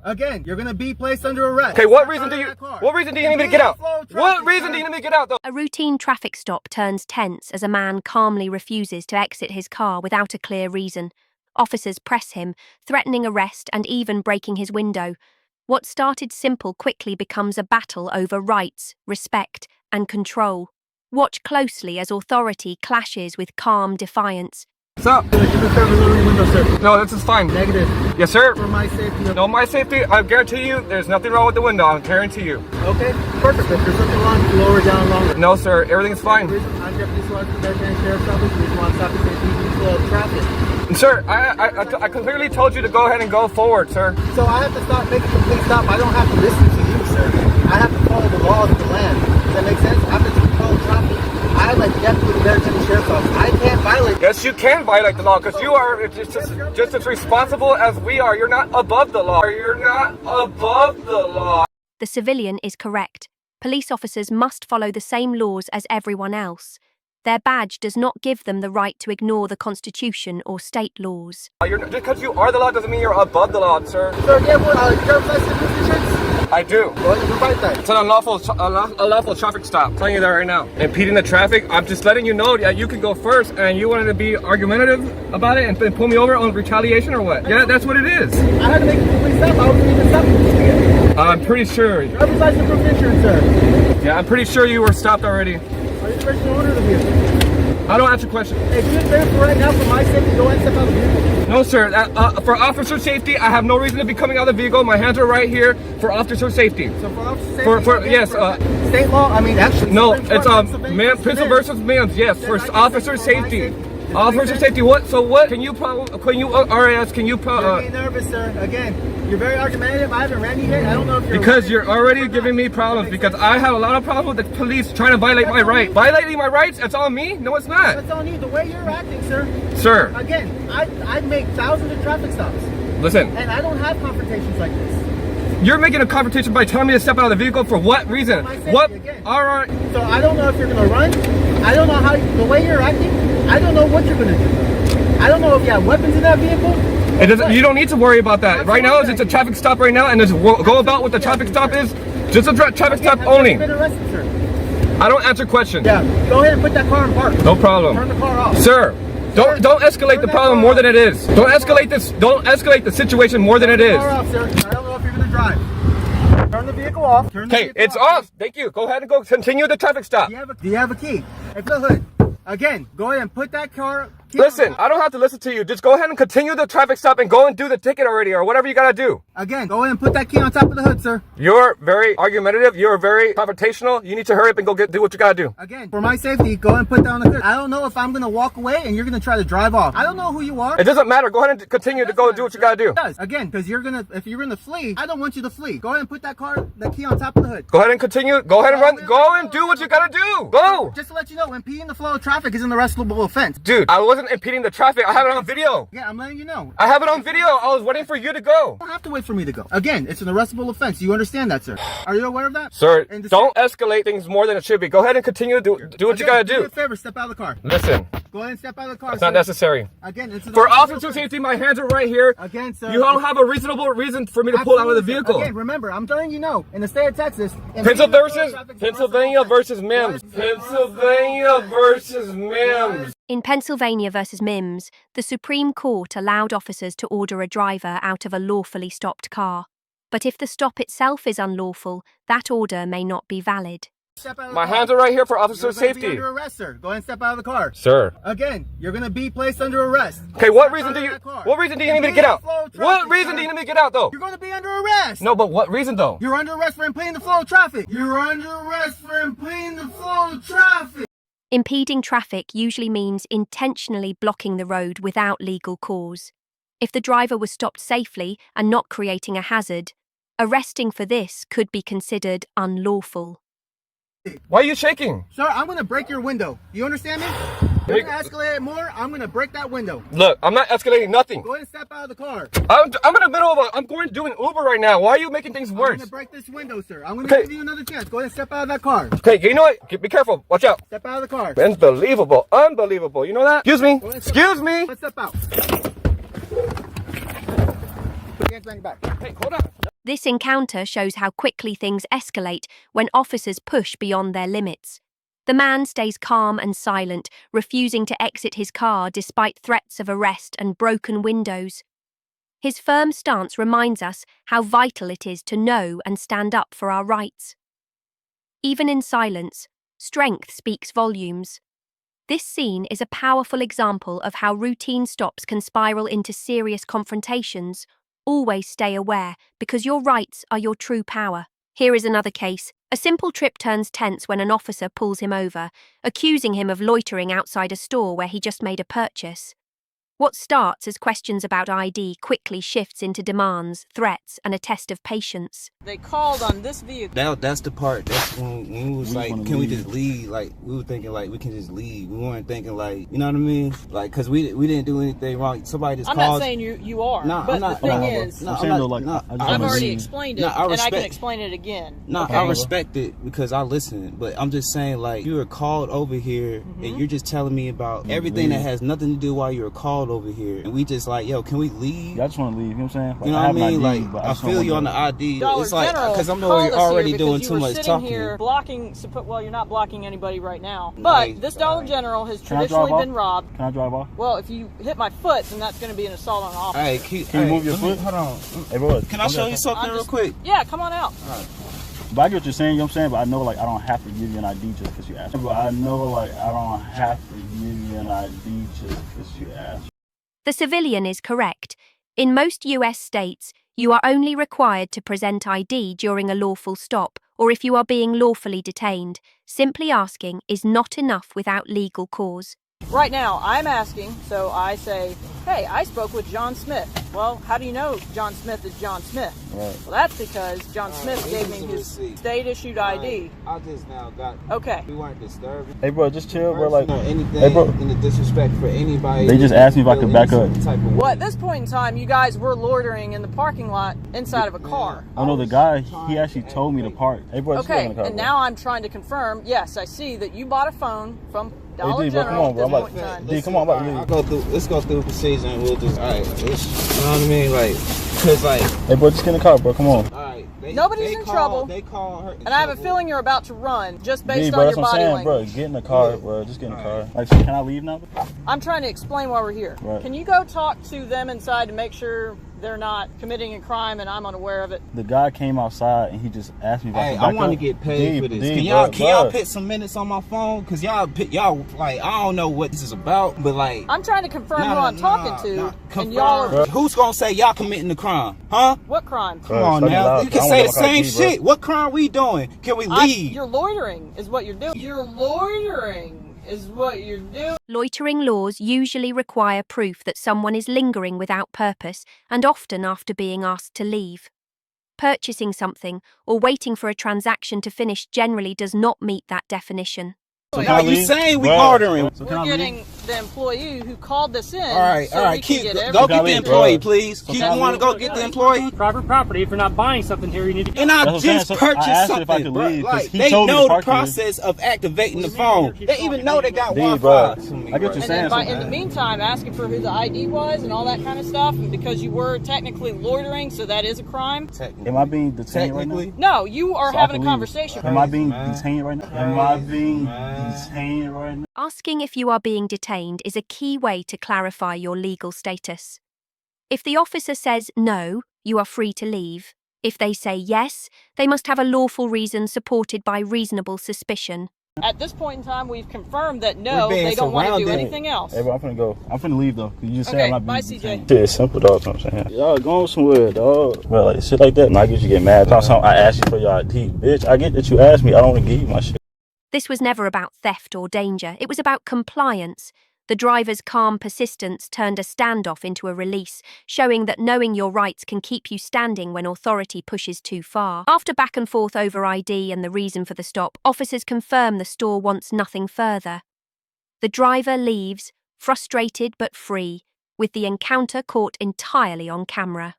Again, you're gonna be placed under arrest. Okay, what reason do you need me to get out? What reason do you need me to get out, though? A routine traffic stop turns tense as a man calmly refuses to exit his car without a clear reason. Officers press him, threatening arrest and even breaking his window. What started simple quickly becomes a battle over rights, respect, and control. Watch closely as authority clashes with calm defiance. What's up? You can serve a little window, sir. No, this is fine. Negative. Yes, sir. For my safety. No, my safety, I guarantee you, there's nothing wrong with the window. I guarantee you. Okay, perfect. If there's something wrong, lower down longer. No, sir. Everything's fine. I'm Deputy Sergeant Sheriff's Office. We just want to stop the safety flow of traffic. Sir, I clearly told you to go ahead and go forward, sir. So I have to stop, make a complete stop. I don't have to listen to you, sir. I have to follow the laws of the land. Does that make sense? I have to control traffic. I, like Deputy Sheriff's Office, I can't violate. Yes, you can violate the law because you are just as responsible as we are. You're not above the law. You're not above the law. The civilian is correct. Police officers must follow the same laws as everyone else. Their badge does not give them the right to ignore the Constitution or state laws. Just because you are the law doesn't mean you're above the law, sir. Sir, do you have driver's license insurance? I do. Go ahead and write that. It's an unlawful traffic stop. I'm telling you that right now. Impeding the traffic. I'm just letting you know that you can go first, and you wanted to be argumentative about it and then pull me over on retaliation or what? Yeah, that's what it is. I had to make a complete stop. I wasn't even stopping. I'm pretty sure. Driver's license proof insurance, sir. Yeah, I'm pretty sure you were stopped already. Are you the person who ordered the vehicle? I don't answer questions. Hey, do me a favor for right now, for my safety, go ahead and step out of the vehicle. No, sir. For officer safety, I have no reason to be coming out of the vehicle. My hands are right here for officer safety. So for officer safety? Yes. State law? I mean, actually. No, it's Pistol versus Mims. Yes, for officer safety. Officer safety. What? So what? Can you RAS? Can you? You're getting nervous, sir. Again, you're very argumentative. I haven't ran you yet. I don't know if you're. Because you're already giving me problems. Because I have a lot of problems with the police trying to violate my rights. Violating my rights? That's on me? No, it's not. That's on you. The way you're acting, sir. Sir. Again, I make thousands of traffic stops. Listen. And I don't have confrontations like this. You're making a confrontation by telling me to step out of the vehicle for what reason? What? All right. So I don't know if you're gonna run. I don't know how. The way you're acting, I don't know what you're gonna do. I don't know if you have weapons in that vehicle. It doesn't. You don't need to worry about that. Right now, it's a traffic stop right now, and just go about what the traffic stop is. Just a traffic stop only. Been arrested, sir. I don't answer questions. Yeah. Go ahead and put that car in park. No problem. Turn the car off. Sir, don't escalate the problem more than it is. Don't escalate the situation more than it is. Turn the car off, sir. I don't know if you're gonna drive. Turn the vehicle off. Okay, it's off. Thank you. Go ahead and go continue the traffic stop. Do you have a key? It's the hood. Again, go ahead and put that car. Listen, I don't have to listen to you. Just go ahead and continue the traffic stop and go and do the ticket already or whatever you gotta do. Again, go ahead and put that key on top of the hood, sir. You're very argumentative. You're very confrontational. You need to hurry up and go do what you gotta do. Again, for my safety, go ahead and put that on the hood. I don't know if I'm gonna walk away and you're gonna try to drive off. I don't know who you are. It doesn't matter. Go ahead and continue to go do what you gotta do. It does. Again, because if you're gonna flee, I don't want you to flee. Go ahead and put that key on top of the hood. Go ahead and continue. Go ahead and run. Go and do what you gotta do. Go. Just to let you know, impeding the flow of traffic is an arrestable offense. Dude, I wasn't impeding the traffic. I have it on video. Yeah, I'm letting you know. I have it on video. I was waiting for you to go. You don't have to wait for me to go. Again, it's an arrestable offense. You understand that, sir? Are you aware of that? Sir, don't escalate things more than it should be. Go ahead and continue to do what you gotta do. Do me a favor, step out of the car. Listen. Go ahead and step out of the car. It's not necessary. Again, it's for officer safety, my hands are right here. Again, sir. You don't have a reasonable reason for me to pull out of the vehicle. Again, remember, I'm telling you no. In the state of Texas, Pennsylvania versus Mims. Pennsylvania versus Mims. In Pennsylvania versus Mims, the Supreme Court allowed officers to order a driver out of a lawfully stopped car. But if the stop itself is unlawful, that order may not be valid. My hands are right here for officer safety. You're under arrest, sir. Go ahead and step out of the car. Sir. Again, you're going to be placed under arrest. Okay, what reason do you need me to get out? What reason do you need me to get out, though? You're going to be under arrest. No, but what reason, though? You're under arrest for impeding the flow of traffic. You're under arrest for impeding the flow of traffic. Impeding traffic usually means intentionally blocking the road without legal cause. If the driver was stopped safely and not creating a hazard, arresting for this could be considered unlawful. Why are you shaking? Sir, I'm going to break your window. You understand me? You're going to escalate it more, I'm going to break that window. Look, I'm not escalating nothing. Go ahead and step out of the car. I'm in the middle of I'm going to do an Uber right now. Why are you making things worse? I'm going to break this window, sir. I'm going to give you another chance. Go ahead and step out of that car. Okay, you know what? Be careful. Watch out. Step out of the car. Unbelievable. Unbelievable. You know that? Excuse me. Excuse me. Let's step out. Put your hands behind your back. Hey, hold on. This encounter shows how quickly things escalate when officers push beyond their limits. The man stays calm and silent, refusing to exit his car despite threats of arrest and broken windows. His firm stance reminds us how vital it is to know and stand up for our rights. Even in silence, strength speaks volumes. This scene is a powerful example of how routine stops can spiral into serious confrontations. Always stay aware, because your rights are your true power. Here is another case. A simple trip turns tense when an officer pulls him over, accusing him of loitering outside a store where he just made a purchase. What starts as questions about ID quickly shifts into demands, threats, and a test of patience. They called on this vehicle. That's the part. That's when we was like, can we just leave? Like, we were thinking like we can just leave. We weren't thinking like, you know what I mean? Like, cause we didn't do anything wrong. Somebody just called. I'm not saying you are. No, but I'm not. The thing is, no, I'm saying though, like, I've already explained it, no, I and I can respect- explain it again. No, okay? I respect it because I listen. But I'm just saying, like, you were called over here, and you're just telling me about everything that has nothing to do while you were called over here, and we just like, yo, can we leave? Yeah, I just want to leave. You know what I'm saying? Like, You know what I mean? ID, Like, but I just don't feel you on wanna- the ID. Dollar It's like, General because I'm called us already here doing because too you were much sitting talking. here blocking. Well, you're not blocking anybody right now. Nice, But this Dollar alright. General has Can I drive traditionally off? been robbed. Can I drive off? Well, if you hit my foot, then that's going to be an assault on an officer. Hey, Can you move your foot? Hold on. Hey, bro. Can I show you something I'm real just- quick? Yeah, come on out. But I get what you're saying, you know what I'm saying? But I know, like, I don't have to give you an ID just because you asked. But I know, like, I don't have to give you an ID just because you asked. The civilian is correct. In most US states, you are only required to present ID during a lawful stop, or if you are being lawfully detained. Simply asking is not enough without legal cause. Right now, I'm asking, so I say, hey, I spoke with John Smith. Well, how do you know John Smith is John Smith? Right. Well, that's because John Smith this gave is me a his receipt. state-issued ID. I just now got. Okay. We weren't disturbing. Hey, bro, just chill, bro. Like, or anything hey, bro. in the disrespect for anybody. They just asked me if I could back up. Type of Well, at this point in time, you guys were loitering in the parking lot inside of a car. I know the guy, he actually told me to park. Hey, bro, just get Okay, in the car, and bro. now I'm trying to confirm, yes, I see that you bought a phone from Dollar D, bro, General come on, bro. at this I'm point in about- time. D, come on, I'm about to leave. I'll go through. Let's go through the procedure and we'll just. All right. You know what I mean? Like, cause like. Hey, bro, just get in the car, bro. Come on. All right. Nobody's in trouble. They call her. And I have a feeling you're about to run just based D, bro, on that's your what I'm body saying, language. bro. Get in the car, bro. Just get in the car. Like, so can I leave now? I'm trying to explain why we're here. Right. Can you go talk to them inside to make sure they're not committing a crime and I'm unaware of it? The guy came outside and he just asked me if I Hey, could I back want to up. get paid D, for this. D, Can y'all bro. put some minutes on my phone? Cause y'all like I don't know what this is about, but like I'm trying to confirm who I'm talking to, and confirm. y'all are... Who's gonna say y'all committing the crime? Huh? What crime? Come on Study now. loud. You can I say don't the know my same ID, bro. shit. What crime we doing? Can we leave? You're loitering is what you're doing. You're loitering is what you're doing. Loitering laws usually require proof that someone is lingering without purpose and often after being asked to leave. Purchasing something or waiting for a transaction to finish generally does not meet that definition. So Now can I you leave? saying we Bro, bartering. So can I We're leave? getting the employee who called this in. All right, so all right. we can Keep, get go Can I get the leave, employee, bro? please. So You can I want to leave? go get the employee? Private property. If you're not buying something here, you need to. And I That's what I'm saying. just So I purchased asked if I something, could bro. leave, 'cause Like he they told me to know the park here. process of activating the phone. They even know they got D, Wi-Fi. bro. To me, I get what you're And saying. then in the meantime, asking for who the ID was and all that kind of stuff, and because you were technically loitering, so that is a crime. Am I being detained right now? Technically, No, you are So I having a can leave. conversation. Am I being Man. detained right now? Am I being detained right now? Asking if you are being detained is a key way to clarify your legal status. If the officer says no, you are free to leave. If they say yes, they must have a lawful reason supported by reasonable suspicion. At this point in time, we've confirmed that no, We're being they don't want to do surrounded. anything else. Hey, bro, I'm finna go. I'm finna leave though. 'Cause you just said Okay, I'm not being bye, CJ. detained. Shit is simple, dog. What I'm saying. Y'all going somewhere, dog. Bro, like shit like that. And I get you get mad. I asked you for your ID, bitch. I get that you asked me. I don't want to give you my shit. This was never about theft or danger, it was about compliance. The driver's calm persistence turned a standoff into a release, showing that knowing your rights can keep you standing when authority pushes too far. After back and forth over ID and the reason for the stop, officers confirm the store wants nothing further. The driver leaves, frustrated but free, with the encounter caught entirely on camera.